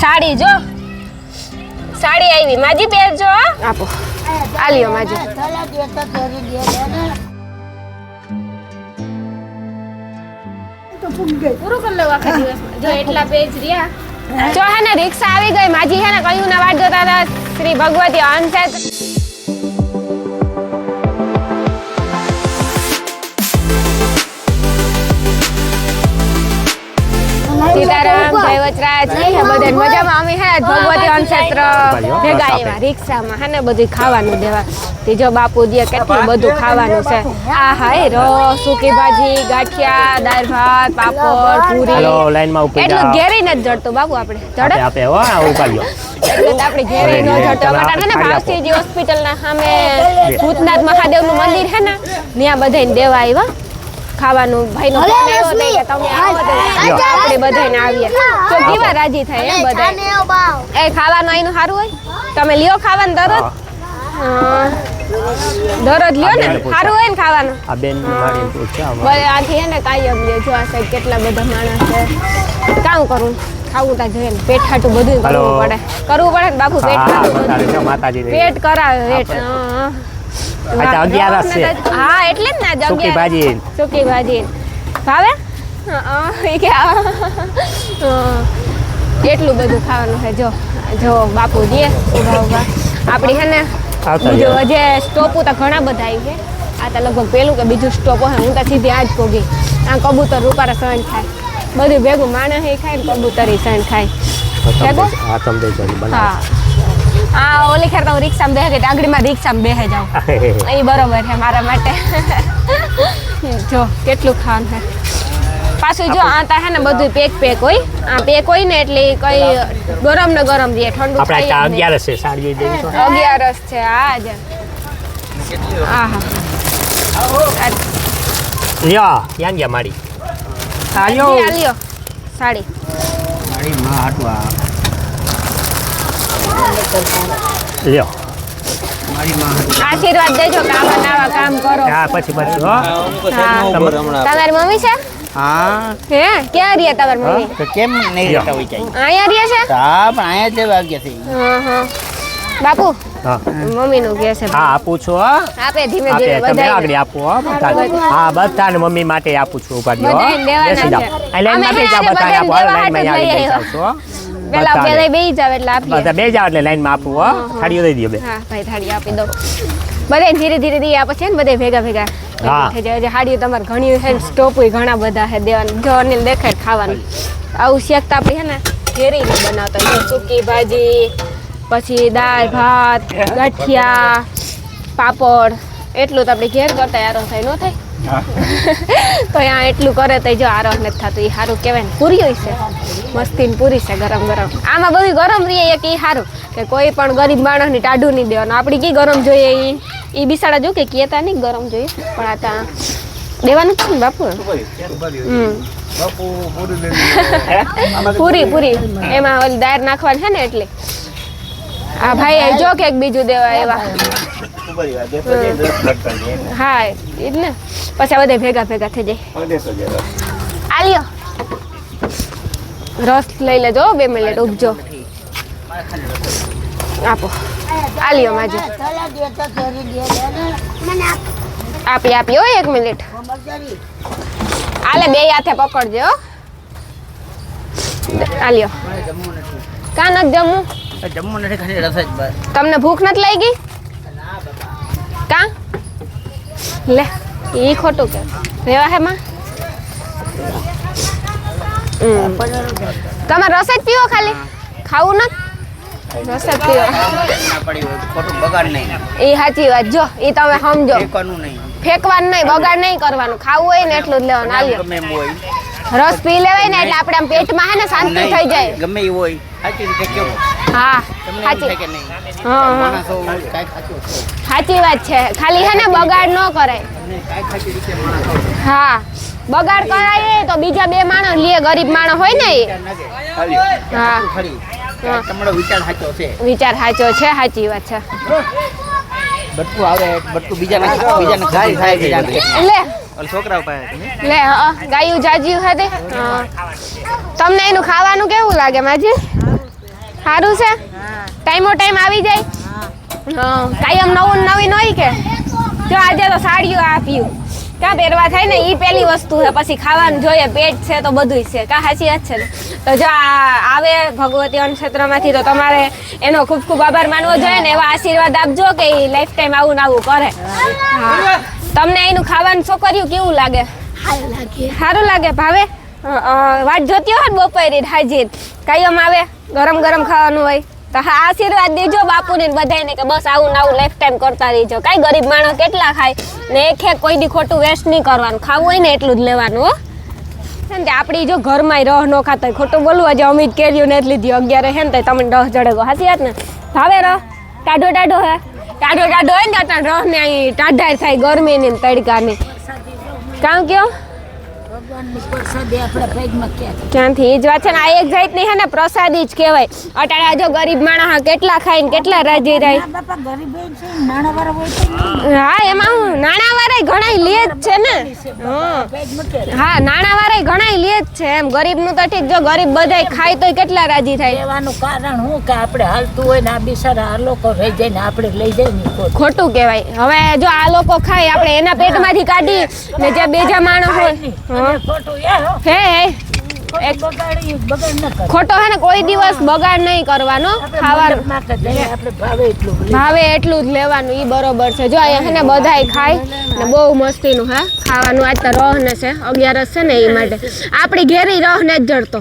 સાડી જો સાડી આવી માજી પહેરજો આપો આ લ્યો માજી પૂરું કરી લો આખા દિવસમાં જો એટલા પેજ રહ્યા જો હે ને રિક્ષા આવી ગઈ માજી હે ને કયું ના વાટ જોતા હતા શ્રી ભગવતી અનસેત સીતારામ જય વચરાજ બધે મજામાં અમે હે ભગવતી અનક્ષેત્ર ભેગા આવ્યા રિક્ષામાં હે ને બધું ખાવાનું દેવા તે જો બાપુ દે કેટલું બધું ખાવાનું છે આ હાય રસ સૂકી ભાજી ગાંઠિયા દાળ ભાત પાપડ પૂરી હાલો લાઈનમાં ઉભી એટલું ઘેરી નથી જડતું બાપુ આપણે જડે આપે હો ઉપાડ્યો એટલે આપણે ઘેરી ન જડતો અમાર હે ને ભાવસીજી હોસ્પિટલ ના સામે ભૂતનાથ મહાદેવનું મંદિર હે ને ત્યાં બધાને દેવા આવ્યા ખાવાનું ભાઈનો ફોન આવ્યો તો કે તમે આવો તો આપણે બધાને આવીએ તો કેવા રાજી થાય એમ બધા એ ખાવાનું આઈનું સારું હોય તમે લ્યો ખાવાનું દરરોજ દરરોજ લ્યો ને સારું હોય ને ખાવાનું આ બેન મારી પૂછ્યા બરે આથી હે ને કાયમ લે જો આ સાઈડ કેટલા બધા માણસ છે કામ કરું ખાવું તા જોઈએ ને પેટ હાટું બધું કરવું પડે ને બાપુ પેટ હાટું માતાજી પેટ કરાવે પેટ અચ્છા 11 છે હા એટલે જ ના સૂકી ભાજી ભાવે એ કે એટલું બધું ખાવાનું છે જો જો બાપુ દે ઉભા આપણી હે ને બીજું હજે સ્ટોપ તો ઘણા બધા આવી છે આ તો લગભગ પેલું કે બીજું સ્ટોપ હોય હું તો સીધી આ જ પોગી આ કબૂતર રૂપારા સણ ખાય બધું ભેગું માણસ ખાય ને કબૂતરી સણ ખાય ભેગું હા આ ઓલી ખેર તો રિક્ષામાં બેહે કે આંગળીમાં રિક્ષામાં બેહે જાવ એ બરોબર છે મારા માટે જો કેટલું ખાવાનું છે પાછું જો આ તા હે ને બધું પેક હોય આ પેક હોય ને એટલે કઈ ગરમ ને ગરમ દે ઠંડુ આપણે 11 છે સાડી દેવી તો 11 છે આ જ આહા લ્યો યાન ગયા માડી આલ્યો આલ્યો સાડી મારી માં હાટવા લ્યો મારી માં આશીર્વાદ દેજો કે આવા નવા કામ કરો હા પછી હો તમારી મમ્મી છે હા હે ક્યાં રહ્યા તમારી મમ્મી તો કેમ નહીં રહેતા હોય ક્યાંય અહીંયા રહ્યા છે હા પણ અહીંયા જ વાગ્યા છે હા બાપુ હા મમ્મી નું કે છે હા આપું છું હો આપે ધીમે આપે ધીમે તમે બધાય આગળ આપો હો બધા હા બધાને મમ્મી માટે આપું છું ઉપાડ્યો બધાને દેવાના બેસી જાઓ છે. આ લાઈન માં બેસી જાઓ બધા આપો લાઈન માં આવી બેસી જાઓ પેલા પેલા બેહી જાવ એટલે આપીએ બધા બે જાવ એટલે લાઈન માં આપું હો થાળીઓ દઈ દો બે હા ભાઈ થાળી આપી દો બધે ધીરે ધીરે દી આપે છે ને બધે ભેગા ભેગા હા. થઈ જાય હાડીઓ તમારે ઘણી છે સ્ટોપ ઘણા બધા છે દેવાનું જો અનિલ દેખાય ખાવાનું આવું શેક તો આપણે છે ને ઘેરી ને બનાવતા હોય સૂકી ભાજી પછી દાળ ભાત ગાંઠિયા પાપડ એટલું તો આપણે ઘેર કરતા આરો થાય ન થાય તો અહીંયા એટલું કરે તો જો આરો નથી થતું એ સારું કહેવાય ને પૂરી હોય છે મસ્તીની પૂરી છે ગરમ ગરમ આમાં બધું ગરમ રહીએ કે એ સારું કે કોઈ પણ ગરીબ માણસની ટાઢું નહીં દેવાનું આપણી કી ગરમ જોઈએ એ બિસાડા જો કે કહેતા નહીં ગરમ જોઈએ પણ આ ત્યાં દેવાનું છે ને બાપુ પૂરી પૂરી એમાં ઓલી દાળ નાખવાની છે ને એટલે આ ભાઈ જો કે બીજું દેવા એવા હા એ જ ને પછી બધા ભેગા ભેગા થઈ જાય આલ્યો રસ લઈ લેજો 2 મિનિટ ઉપજો આપો આલ્યો માજી આપી હો 1 મિનિટ આલે 2 હાથે પકડજો આલ્યો કા નથી જમવું નથી ખાલી રસ જ બસ તમને ભૂખ નથી લાગી કા લે ઈ ખોટું કે રેવા હે માં તમારે રસ જ પીવો ખાલી ખાવું નથી રસ જ પીવો ખોટું બગાડ નહીં એ સાચી વાત જો એ તમે સમજો ફેંકવાનું નહીં ફેંકવાનું નહીં બગાડ નહીં કરવાનું ખાવું હોય ને એટલું જ લેવાનું આલ્યો ગમે એમ હોય રસ પી લેવાય ને એટલે આપણે આમ પેટમાં હે ને શાંતિ થઈ જાય ગમે એવું હોય સાચી રીતે કેવું હા તમને સાચી એમ થાય કે નહીં હા હા માણસો કાંઈ ખાતું છે સાચી વાત છે ખાલી હે ને બગાડ ન કરાય કાંઈ ખાતી રીતે માણસો હા બગાડ કરાય તો બીજા 2 માણસ લે ગરીબ માણસ હોય ને એ હા ખરી તમારો વિચાર સાચો છે વિચાર સાચો છે સાચી વાત છે બટકું આવે બટકું બીજાને ખાઈ થાય બીજાને લે ઓલ છોકરા પાસે લે ગાયું જાજ્યું હતી તમને એનું ખાવાનું કેવું લાગે માજી સારું છે ટાઈમો ટાઈમ આવી જાય હા કાયમ નવું ને નવીન હોય કે જો આજે તો સાડીઓ આપ્યું કાં પહેરવા થાય ને એ પહેલી વસ્તુ છે પછી ખાવાનું જોઈએ પેટ છે તો બધું છે કાં સાચી વાત છે ને તો જો આવે ભગવતી અન્ન ક્ષેત્રમાંથી તો તમારે એનો ખૂબ ખૂબ આભાર માનવો જોઈએ ને એવા આશીર્વાદ આપજો કે એ લાઈફ ટાઈમ આવું ને આવું કરે હા તમને એનું ખાવાનું છોકરીયું કેવું લાગે સારું લાગે ભાવે વાટ જોતી હોય ને બપોરે હાજીર કાયમ આવે ગરમ ગરમ ખાવાનું હોય તો હા આશીર્વાદ દેજો બાપુને બધાને કે બસ આવું ને આવું લાઈફ ટાઈમ કરતા રહીજો કાંઈ ગરીબ માણસ કેટલા ખાય ને એક કોઈ દી ખોટું વેસ્ટ નહીં કરવાનું ખાવું હોય ને એટલું જ લેવાનું હો ને આપણી જો ઘરમાં રહ ન ખાતા હોય ખોટું બોલવું આજે અમિત કેર્યું ને એટલી દી 11 હે ને તો તમને રહ જડે ગો સાચી વાત ને ભાવે રહ ટાઢો ટાઢો હે ટાઢો ટાઢો હોય ને ત્યાં રહ ને અહીં ટાઢાર થાય ગરમીની ને તડકાની કામ કયો ક્યાંથી એ જ વાત છે ને આ એક જાતની હે ને પ્રસાદી જ કહેવાય અટાણે જો ગરીબ માણસ કેટલા ખાઈને કેટલા રાજી રહે હા એમાં હું નાણાવાળા ઘણા લે જ છે ને હા નાણાવાળા ઘણા લે જ છે એમ ગરીબનું તો ઠીક જો ગરીબ બધાય ખાય તોય કેટલા રાજી થાય એવાનું કારણ શું કે આપણે હાલતું હોય ને આ બિચારા આ લોકો રહી જાય ને આપણે લઈ જાય ને ખોટું કહેવાય હવે જો આ લોકો ખાય આપણે એના પેટમાંથી કાઢી ને જે બીજા માણસ હોય હે ખોટો હે ને કોઈ દિવસ બગાડ નહીં કરવાનો ખાવાનું ભાવે એટલું જ લેવાનું ઈ બરોબર છે જો અહીંયા હે ને બધાય ખાય ને બહુ મસ્તીનું હે ખાવાનું આજ તો રહ ને છે 11 છે ને એ માટે આપણી ઘેરી રહ ને જ જડતો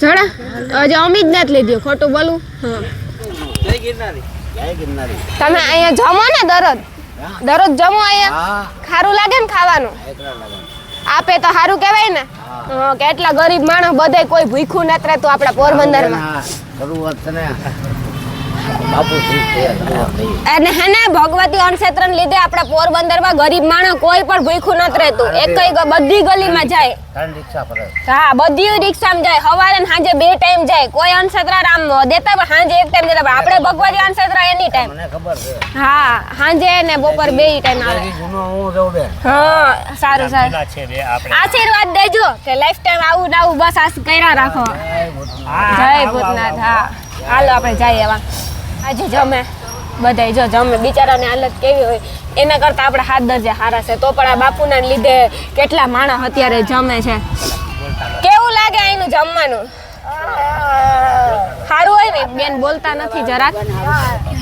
જડે હજી અમી જ નથી લીધું ખોટું બોલું તમે અહીંયા જમો ને દરરોજ જમો અહીંયા ખારું લાગે ને ખાવાનું આપે તો સારું કહેવાય ને કેટલા ગરીબ માણસ બધે કોઈ ભૂખ્યું નથી રહેતું આપણા પોરબંદરમાં અને હે ને ભગવતી અન્ન ક્ષેત્રને લીધે આપણા પોરબંદરમાં ગરીબ માણસ કોઈ પણ ભૂખ્યું નથી રહેતું એક બધી ગલીમાં જાય હા બધી રિક્ષામાં જાય સવારે ને સાંજે 2 ટાઈમ જાય કોઈ અન્ન ક્ષેત્ર આમ દેતા પણ સાંજે 1 ટાઈમ દેતા આપણે ભગવતી અન્ન ક્ષેત્ર એની ટાઈમ હા સાંજે ને બપોર 2 ટાઈમ આવે હા સારું આશીર્વાદ દેજો કે લાઈફ ટાઈમ આવું ને આવું બસ આ કર્યા રાખો જય ભૂતનાથ હા હાલો આપણે જઈએ એવા આજે જમે બધાય જો જમે બિચારાની હાલત કેવી હોય એના કરતાં આપણે 7 દરજે સારા છે તો પણ આ બાપુના લીધે કેટલા માણસ અત્યારે જમે છે કેવું લાગે અહીંનું જમવાનું સારું હોય ને બેન બોલતા નથી જરાક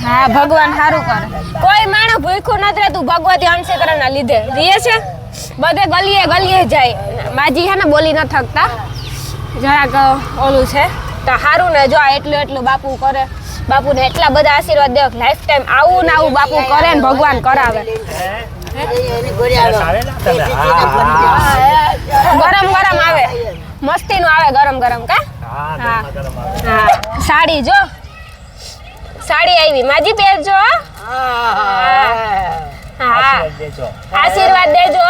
હા ભગવાન સારું કરે કોઈ માણસ ભૂખ્યું નથી રહેતું ભગવતી અન્ન ક્ષેત્રના લીધે રીએ છે બધે ગલીએ જાય માજી હે ને બોલી ન થકતા જરાક ઓલું છે તો સારું ને જો આ એટલું બાપુ કરે બાપુને એટલા બધા આશીર્વાદ દે લાઈફ ટાઈમ આવું ને આવું બાપુ કરે ને ભગવાન કરાવે ગરમ આવે મસ્તીનું આવે ગરમ કા હા સાડી જો સાડી આવી માજી પહેરજો હા આશીર્વાદ દેજો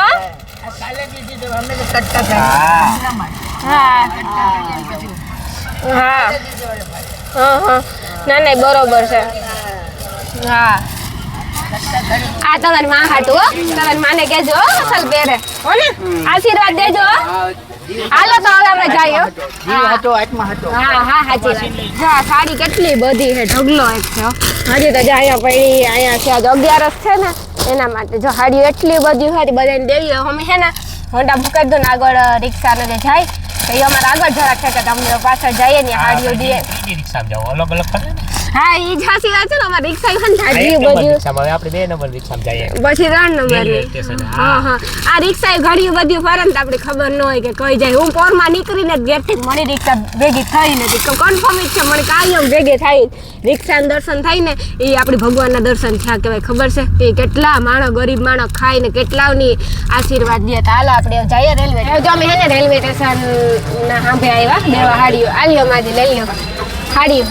હા ના બરોબર છે હા આ તમારી માં હાટું હો તમારી માને કહેજો અસલ પહેરે હો ને આશીર્વાદ દેજો હાલો તો હવે આપણે જઈએ હા સાચી વાત જો સાડી કેટલી બધી છે ઢગલો એક છે હજી તો જો અહીંયા પડી અહીંયા છે 11 છે ને એના માટે જો સાડી એટલી બધી હોય બધાને દેવી અમે છે ને હોન્ડા મૂકી દો ને આગળ રિક્ષા ને જાય તો એ અમારે આગળ જરાક છે કે તમને પાછળ જઈએ ને હાડીઓ દઈએ રિક્ષામાં જાઓ અલગ અલગ કરે હા ઈ જાસી વાત છે ને અમાર રિક્ષા ઈ હાજી બધી રિક્ષામાં આપણે 2 નંબર રિક્ષામાં જઈએ પછી 3 નંબર હા આ રિક્ષા ઘડી બધી ફરન આપણે ખબર ન હોય કે કઈ જાય હું પોરમાં નીકળીને ઘેરથી મળી રિક્ષા ભેગી થઈ નથી કન્ફર્મ જ છે મને કાયમ ભેગી થાય રિક્ષાના દર્શન થાય ને એ આપણી ભગવાનના દર્શન થયા કહેવાય ખબર છે એ કેટલા માણસ ગરીબ માણસ ખાય ને કેટલાની આશીર્વાદ દે તો હાલો આપણે જઈએ રેલવે જો અમે હે ને રેલવે સ્ટેશન ના સાંભે આવ્યા દેવા હાડીઓ આલ્યો માજી લઈ લ્યો હાડીઓ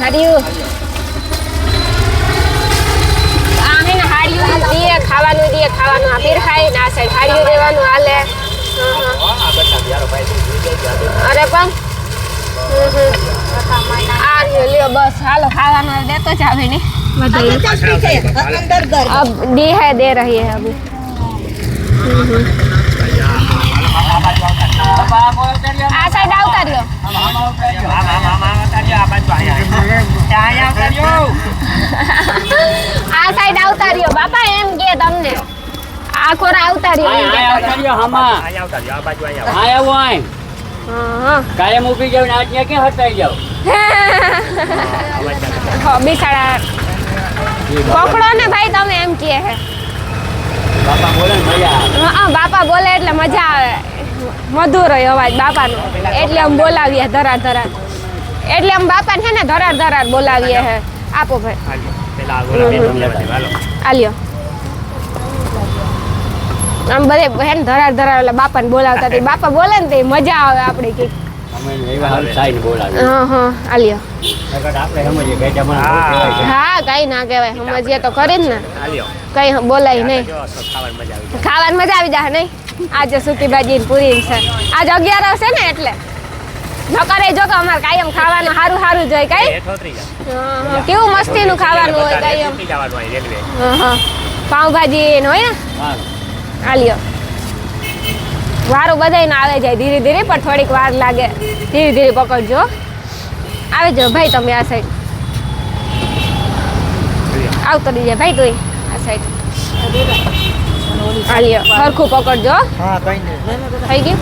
ખાવાનું આ પીર ખાય ને આ સાઈડ હાડીઓ દેવાનું હાલે અરે પણ આ લ્યો બસ હાલો ખાવાનું દેતો જ આવે ને अब दी है दे रही है अभी આ સાઈડ આવતા રહ્યો આ સાઈડ આવતા રહ્યો બાપા એમ કે તમને આ ખોરા આવતા રહ્યો એમ કહેતા હતા. હા કાયમ ઊભી જાવ ને આજ ક્યાં ક્યાં હટાઈ જાવ બિસાડા પકડો ને ભાઈ તમે એમ કહે હે. બાપા બોલે ને મજા આવે. હા બાપા બોલે એટલે મજા આવે મધુર હોય અવાજ બાપાનો એટલે આમ બોલાવીએ ધરાર ધરાર એટલે આમ બાપાને છે ને ધરાર ધરાર બોલાવીએ હે. આપો ભાઈ આલ્યો આમ બધે હે ને ધરાર ધરાર એટલે બાપાને બોલાવતા તે બાપા બોલે ને તે મજા આવે આપણે કે અમે એવા હાલ સાઈન બોલાવે હા આલ્યો નકર આપણે સમજીએ બેટા મને બહુ કહેવાય છે. હા કઈ ના કહેવાય સમજીએ તો ખરી જ ને કઈ બોલાય નહીં ખાવાની મજા આવી જાય નહીં આજે સૂકી ભાજી પૂરી છે આજ 11 છે ને એટલે નકરે જો કે અમારે કાયમ ખાવાનું સારું સારું જોઈએ કઈ કેવું મસ્તીનું ખાવાનું હોય કાયમ પાવભાજી ને હોય ને હા આલ્યો વારો બધાને આવે જાય ધીરે ધીરે પણ થોડીક વાર લાગે ધીરે ધીરે પકડજો આવે જો ભાઈ તમે આ સાઈડ આવતો રહીજે ભાઈ તું આ સાઈડ આલ્યો સરખું પકડજો હા કઈ નહીં થઈ ગયું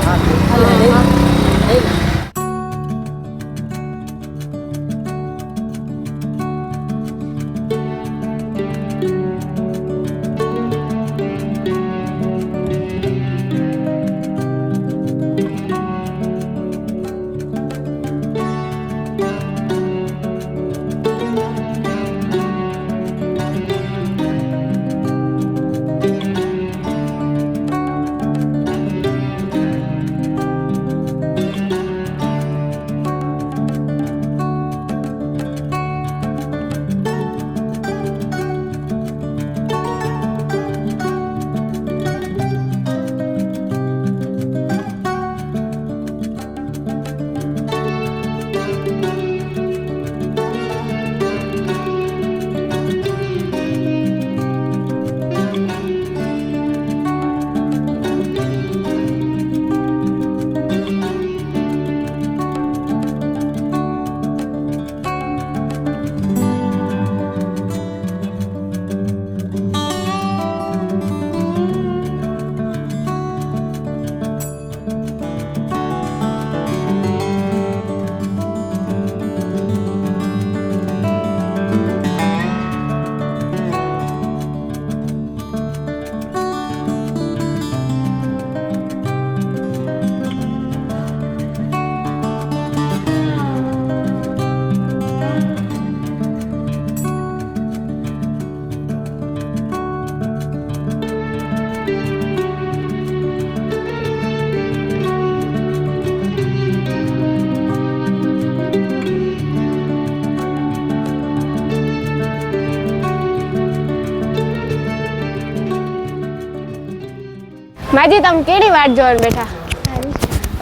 માજી તમે કેડી વાટ જોઈને બેઠા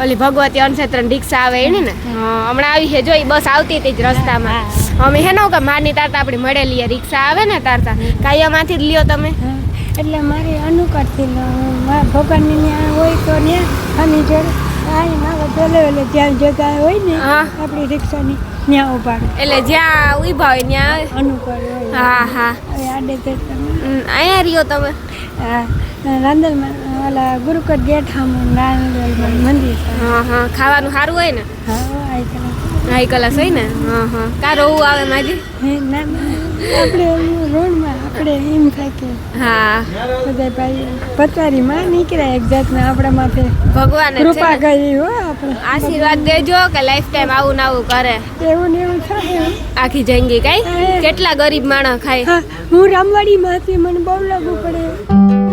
ઓલી ભગવતી અનક્ષેત્રણ રિક્ષા આવે એની ને હમણાં આવી છે જોઈ બસ આવતી હતી જ રસ્તામાં અમે હે કે મારની તારતા આપણી મળેલી રિક્ષા આવે ને તારતા કાયમાંથી જ લ્યો તમે એટલે મારી અનુકૂળથી ભગવાનની ત્યાં હોય તો ત્યાં અમે જોડે મારા પેલે જ્યાં જગ્યા હોય ને આપણી રિક્ષાની ત્યાં ઉભાડે એટલે જ્યાં ઊભા હોય ત્યાં અનુકૂળ હોય હા હા હવે આડે તે તમે અહીંયા રહ્યો તમે હા રાંદલમાં ઓલા ગુરુકટ ગેટ સામે રાંદલમાં મંદિર છે હા હા ખાવાનું સારું હોય ને હા આઈ હાઈ ક્લાસ હોય ને હા હા કા રોવું આવે માજી ના આપણે રોડમાં આપણે એમ થાય કે હા બધા ભાઈ પચારીમાં નીકળ્યા એક જાતના આપણા માથે ભગવાન કૃપા કરી હો આપણે આશીર્વાદ દેજો કે લાઈફ ટાઈમ આવું ને આવું કરે એવું ને એવું થાય આખી જિંદગી કઈ કેટલા ગરીબ માણસ ખાય હા હું રામવાડીમાં હતી મને બહુ લાગુ પડે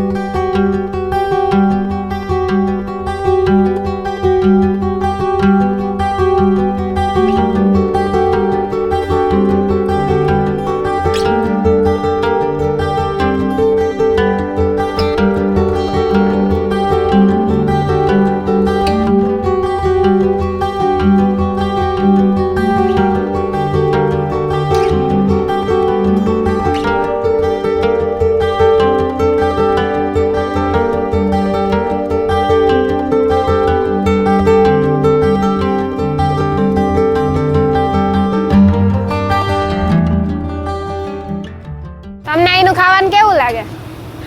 તમને અહીંનું ખાવાનું કેવું લાગે?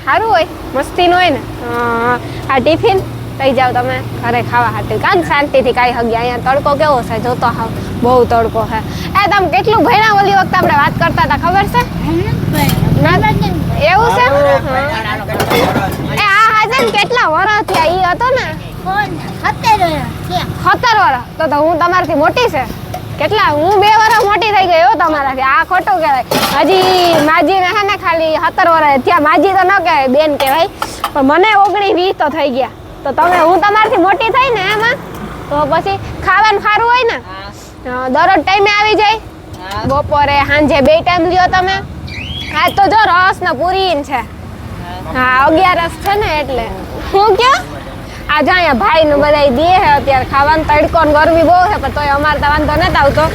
સારું હોય, મસ્તીનું હોય ને? આ ટિફિન લઈ જાઓ તમે ઘરે ખાવા હાટું. કાંક શાંતિથી કાંઈ હગ્યા. અહીંયા તડકો કેવો છે જોતો હાવ, બહુ તડકો છે. તમે કેટલું ભણ્યા ઓલી વખતે આપણે વાત કરતા હતા, ખબર છે? એવું છે? આ હાજર કેટલા વર્ષ થયા? ઈ હતો ને 17 વર્ષ. તો હું તમારાથી મોટી છે. કેટલા? હું 2 વર્ષ મોટી થઈ ગઈ હો તમારાથી. આ ખોટું કહેવાય. હજી માજીને છે ને ખાલી 17 વર્ષ થયા. માજી તો ન કહેવાય, બેન કહેવાય. પણ મને 19-20 તો થઈ ગયા. તો તમે હું તમારાથી મોટી થઈ ને એમાં, તો પછી ખાવાનું સારું હોય ને? દરરોજ ટાઈમે આવી જાય? બપોરે સાંજે 2 ટાઈમ લ્યો તમે? આજ તો જો રસ ને પૂરી છે. હા 11 છે ને એટલે. હું ક્યાં આજે અહીંયા ભાઈ નું બધા દે છે અત્યારે ખાવાનું. તડકો ને ગરમી બહુ છે, પણ તોય અમારે તો વાંધો નથી આવતો.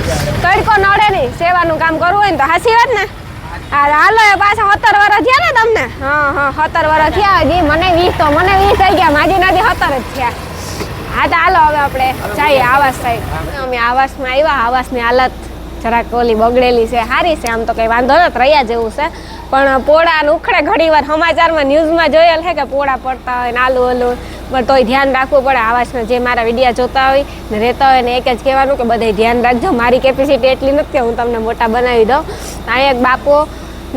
તડકો નડે નહીં, સેવાનું કામ કરવું હોય ને તો હાસી વાત ને. હાલો પાછા 17 વર્ષ થયા ને તમને? હા 17 વર્ષ થયા. હજી મને 20 તો મને 20 થઈ ગયા. માજી નથી 17 જ થયા. હા તો હાલો હવે આપણે જઈએ આવાસ સાઈડ. અમે આવાસમાં આવ્યા. આવાસની હાલત જરાક ઓલી બગડેલી છે. સારી છે આમ તો કંઈ વાંધો નથી, રહ્યા જેવું છે. પણ પોળા ઉખડે ઘણી વાર સમાચારમાં ન્યૂઝમાં જોયેલ છે કે પોળા પડતા હોય ને આલું ઓલું, પણ તોય ધ્યાન રાખવું પડે. આવાસમાં જે મારા વિડીયા જોતા હોય ને રહેતા હોય ને એક જ કહેવાનું કે બધાય ધ્યાન રાખજો. મારી કેપેસિટી એટલી નથી કે હું તમને મોટા બનાવી દઉં. અહીંયા એક બાપો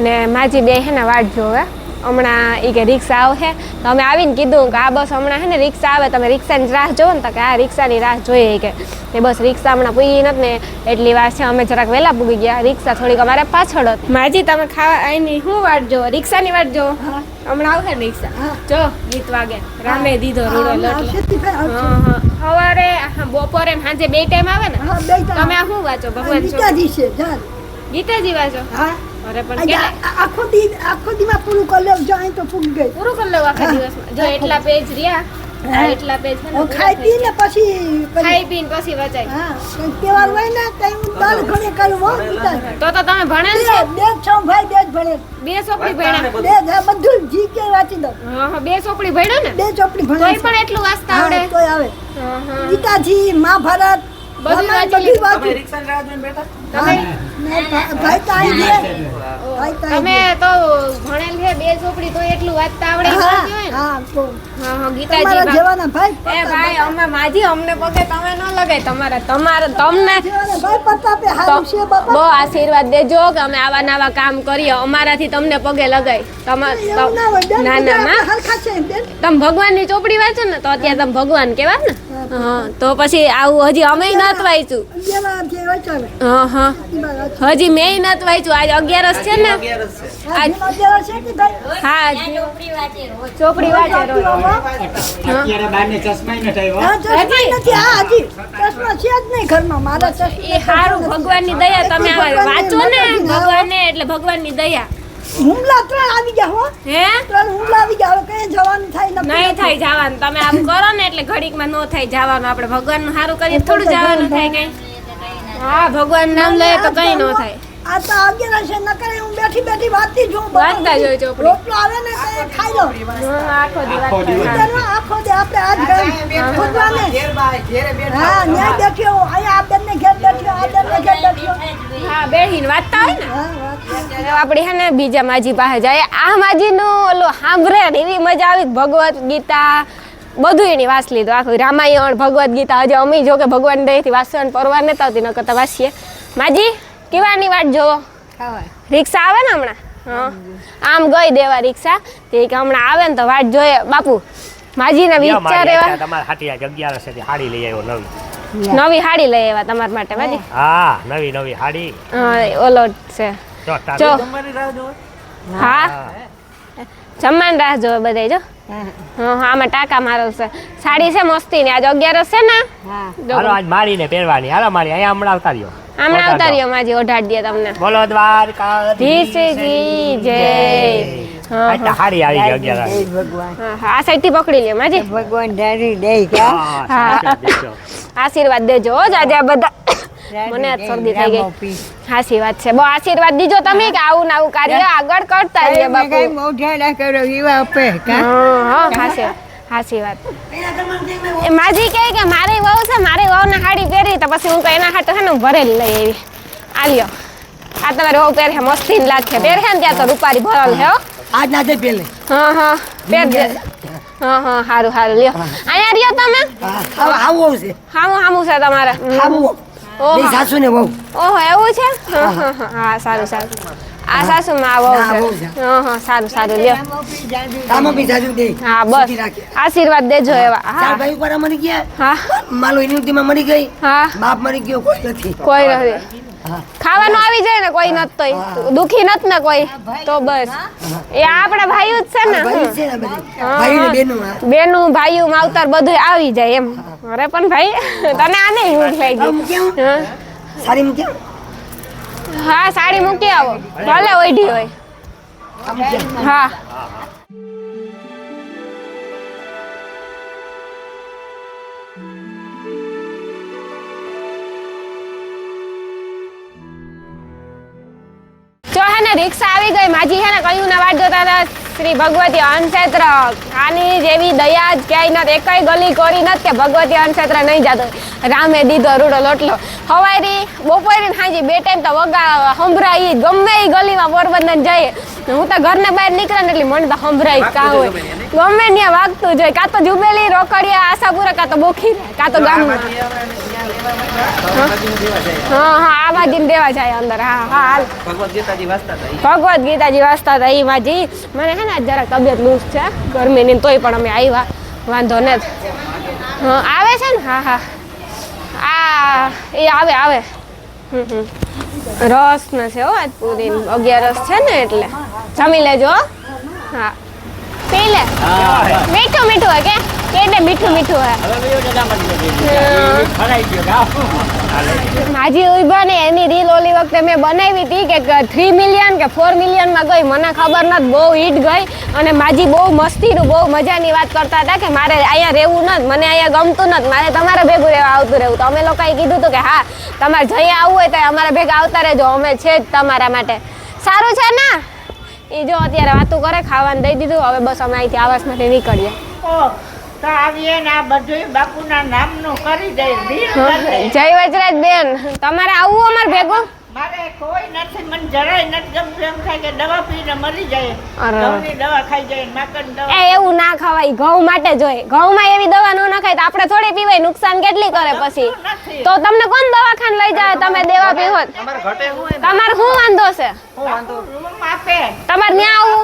ને માજી બે છે ને વાટ જોવે. હમણાં એ કે રિક્ષા આવશે તો અમે આવીને કીધું કે આ બસ હમણાં છે ને રિક્ષા આવે, તમે રિક્ષાની રાહ જોવો ને? તો કે આ રિક્ષાની રાહ જોઈએ કે બસ રિક્ષા હમણાં પૂગી નથી ને એટલી વાર છે. અમે જરાક વહેલા પૂગી ગયા. રિક્ષા થોડીક અમારે પાછળ હતી. માજી તમે ખાવા અહીંની શું વાટ જોવો? રિક્ષાની વાટ જોવો? હમણાં આવશે રિક્ષા. જો ગીત વાગે રામે દીધો રૂડો સવારે બપોરે સાંજે 2 ટાઈમ આવે ને? તમે આ શું વાંચો? ભગવાન ગીતાજી વાંચો? અરે પણ આખો દીમાં પૂરું કરી લેવું. જો અહીં તો પૂરી ગઈ. પૂરું કરી લેવું આખા દિવસમાં? જો એટલા પેજ રહ્યા, એટલા પેજ ખાઈ પીને પછી ખાઈ પીને પછી વચાય. હા તહેવાર હોય ને કઈ હું દાળ ઘણે કરું હો. તો તમે ભણેલ છે? 2 ભાઈ 2 ભણે. 2 ચોપડી ભણ્યા? 2 બધું જીકે વાંચી દો. હા 2 ચોપડી ભણ્યો ને? 2 ચોપડી ભણે. તોય પણ એટલું વાંચતા આવડે? તોય આવે. ગીતાજી, મહાભારત બધું વાંચી તમે તો ભણેલ છે 2 ચોપડી તો એટલું વાંચતા આવડે? ગીતાજી ભાઈ અમે માજી અમને પગે તમે ન લગાય. તમને બહુ આશીર્વાદ દેજો કે અમે આવા નવા કામ કરીએ. અમારાથી તમને પગે લગાય. ના તમે ભગવાનની ચોપડી વાંચો ને તો અત્યારે તમે ભગવાન કેવા ને. હા તો પછી આવું હજી અમે નથી વાંચ્યું. હજી મેં નથી વાંચ્યું. આજ 11 છે ને? હા ચોપડી વાંચે રોજ. એ સારું ભગવાનની દયા. તમે વાંચો ને ભગવાનને એટલે ભગવાનની દયા. હુમલા 3 આવી ગયા હો. હે 3 હુમલા આવી ગયા. હવે કઈ જવાનું થાય નહીં થાય જવાનું. તમે આમ કરો ને એટલે ઘડીકમાં ન થાય જવાનું. આપણે ભગવાનનું સારું કરીએ થોડું જવાનું થાય કઈ. હા ભગવાન નામ લે તો કઈ ન થાય. આ તો 11 છે ન કરે. હું બેઠી વાંચતી જોઉં. વાંચતા જોઈ ચોપડી. રોટલો આવે ને તો ખાઈ લો. આખો દિવસ આખો દે આપણે આજ ભગવાને હા ન્યાય બેઠ્યો. અહીંયા આ બેનને ઘેર બેઠ્યો, આ બેનને ઘેર બેઠ્યો. હા બેહીને વાંચતા હોય ને. આપણે હે ને બીજા માજી પાસે જાય. આ માજીનું ઓલું સાંભળે એવી મજા આવી. ભગવદ ગીતા બધું એની વાંચ લીધું. આખું રામાયણ, ભગવદ ગીતા. હજી અમે જો કે ભગવાન દયાથી વાંચવાની પરવાર નતા આવતી, ન કરતા વાંચીએ. માજી કેવાની વાટ જોવો? રિક્ષા આવે ને હમણાં? હા આમ ગઈ દેવા રિક્ષા. તે કે હમણાં આવે ને તો વાટ જોઈએ. બાપુ માજીના વિચાર એવા. તમારા હાટી 11 છે હાડી લઈ આવ્યો નવી. નવી હાડી લઈ આવ્યા તમારા માટે માજી? હા નવી હાડી. ઓલો છે જો. હા જમવાની રાહ જોવે બધા જો. હા આમાં ટાકા મારો છે. સાડી છે મસ્તી ની. આજ 11 છે ને? હાલો આજ મારીને પહેરવાની. હાલો મારી અહીંયા હમણાં આવતા રહ્યો. હમણાં આવતા રહ્યો માજી. ઓઢાડી દે તમને. બોલો દ્વારકાધીશજી જય. હા હાડી આવી ગઈ 11. આ સાઈડ થી પકડી લે માજી. ભગવાન ધારી દે. આશીર્વાદ દેજો આજે બધા. મને જ શરદી થઈ ગઈ. હાસી વાત છે. બહુ આશીર્વાદ દીજો તમે કે આવું ને આવું કાર્ય આગળ કરતા રહીએ બાપુ. મોઢાડા કરો એવા આપે. હા હાસી વાત. એ માજી કહે કે મારી વહુ છે, મારી વહુને સાડી પહેરી તો પછી હું એના હાટે છે ને ભરેલી લઈ આવી. આલ્યો આ તમારે બહુ પહેરે મસ્તી લાગે પહેરે ને ત્યાં તો રૂપારી ભરલ હે હો આજ ના દે પેલે હા પહેરજે હા સારું લ્યો અહીંયા રહ્યો તમે આવો છે હામું છે તમારે આવો બે સાસુ ને બહુ ઓહો એવું છે હા સારું આ સાસુ માં આવો છે હા સારું લ્યો કામ બી જાજુ દે હા બસ આશીર્વાદ દેજો એવા ચાર ભાઈ ઉપર મરી ગયા હા માલો યુનિટીમાં મરી ગઈ હા બાપ મરી ગયો કોઈ નથી કોઈ નથી ખાવાનું આવી જાય ને કોઈ નત તો દુખી નત ને કોઈ તો બસ એ આપણા ભાઈઓ જ છે ને ભાઈ છે ને બધી ભાઈ ને બેનું બેનું ભાઈઓ માવતર બધું આવી જાય એમ અરે પણ ભાઈ તને આને મૂડ થઈ ગઈ સારી મૂક્યા હા સાડી મૂકી આવો ભલે ઓઢી હોય હા રિક્ષા આવી ગઈ માજી છે ને કયું ના વાટ જોતા હતા શ્રી ભગવતી અન્નક્ષેત્ર આની જેવી દયા જ ક્યાંય નથી એકય ગલી કોરી નથી કે ભગવતી અન્નક્ષેત્ર નહીં જતો રામે દીધો રૂડો લોટલો હવારી બપોરી હાજી બે ટાઈમ તો વગા સંભળાય ગમે એ ગલીમાં પોરબંદર જઈએ હું તો ઘરને બહાર નીકળે ને એટલે મને તો સંભળાય કાં હોય ગમે ત્યાં વાગતું જોઈએ કાં તો જુબેલી રોકડિયા આશાપુરા કાં તો બોખી કાં તો ગામમાં હા આ બાજુ દેવા જાય અંદર હા હાલ ભગવદ ગીતાજી વાંચતા હતા એ માજી મને હે ને જરાક તબિયત લૂઝ છે ગરમીની તોય પણ અમે આવ્યા વાંધો નથી હા આવે છે ને હા એ આવે રસ ને છે હો આજ પૂરી 11 છે ને એટલે જમી લેજો હા પી લે મીઠું હોય કે એટલે મીઠું હોય માજી ઉભા ને એની રીલ ઓલી વખતે મેં બનાવી હતી કે 3 મિલિયન કે 4 મિલિયનમાં ગઈ મને ખબર નથી બહુ હિટ ગઈ અને માજી બહુ મસ્તીનું બહુ મજાની વાત કરતા હતા કે મારે અહીંયા રહેવું નથી મને અહીંયા ગમતું નથી મારે તમારે ભેગું રહેવા આવતું રહેવું તો અમે લોકોએ કીધું હતું કે હા તમારે જઈ આવવું હોય તો અમારા ભેગા આવતા રહેજો અમે છે જ તમારા માટે સારું છે ને એ જો અત્યારે વાતું કરે ખાવાનું દઈ દીધું હવે બસ અમે અહીંથી આવાસમાંથી નીકળીએ તો આવીએ ને આ બધું બાપુના નામનું કરી દે જય વજરાજ બેન તમારે આવવું અમાર ભેગું મારે કોઈ નથી મને જરાય નથી ગમતું એમ થાય કે દવા પીને મરી જાય ઘઉંની દવા ખાઈ જાય માકડની દવા એવું ના ખવાય ઘઉં માટે જોઈએ ઘઉંમાં એવી દવા ન નખાય તો આપણે થોડી પીવાય નુકસાન કેટલી કરે પછી તો તમને કોણ દવાખાને લઈ જાય તમે દેવા પીવો તમારે શું વાંધો છે તમારે ન્યા આવું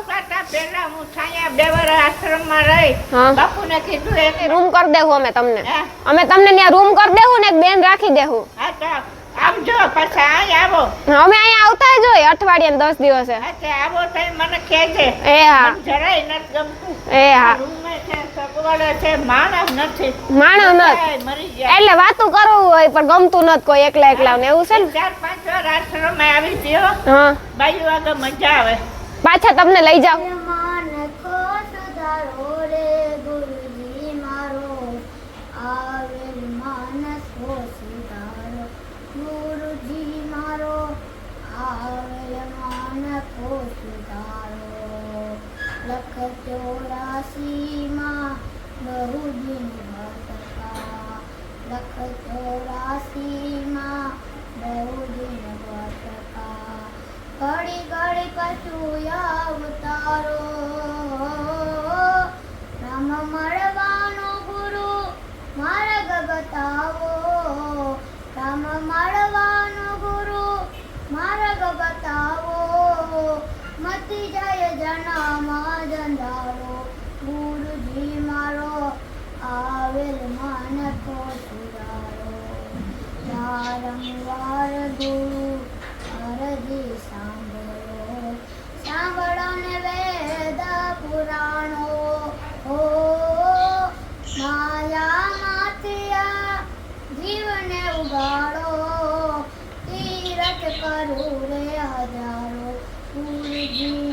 પેલા હું છાયા 2 વર્ષ આશ્રમમાં રહી બાપુને કીધું એક રૂમ કરી દેવું અમે તમને ત્યાં રૂમ કરી દેવું ને એક બેન રાખી દેવું આવજો પછી અહીં આવો અમે અહીંયા આવતા જ હોય અઠવાડિયે 10 દિવસે આવો તો મને કહેજે એ હા જરાય નથી ગમતું એ હા રૂમમાં છે સગવડ છે માણસ નથી મરી જાય એટલે વાતું કરવું હોય પણ ગમતું નથી કોઈ એકલા ને એવું છે ને 4-5 વાર આશ્રમમાં આવી ગયો હા બાયું આગળ મજા આવે પાછા તમને લઈ જાવ ઘડી ઘડી કશું અવતારો રામ મળવાનો ગુરુ માર્ગ બતાવો રામ મળવાનો ગુરુ માર્ગ બતાવો મતી જાય જનામાં જંધારો ગુરુજી મારો આવેલ માનકો સુધારો વારંવાર ગુરુ અરજી સાંભળો ને વેદ પુરાણો માયામાંથી જીવને ઉગાડો તીરથ કરું રે હજારો ગુરુજી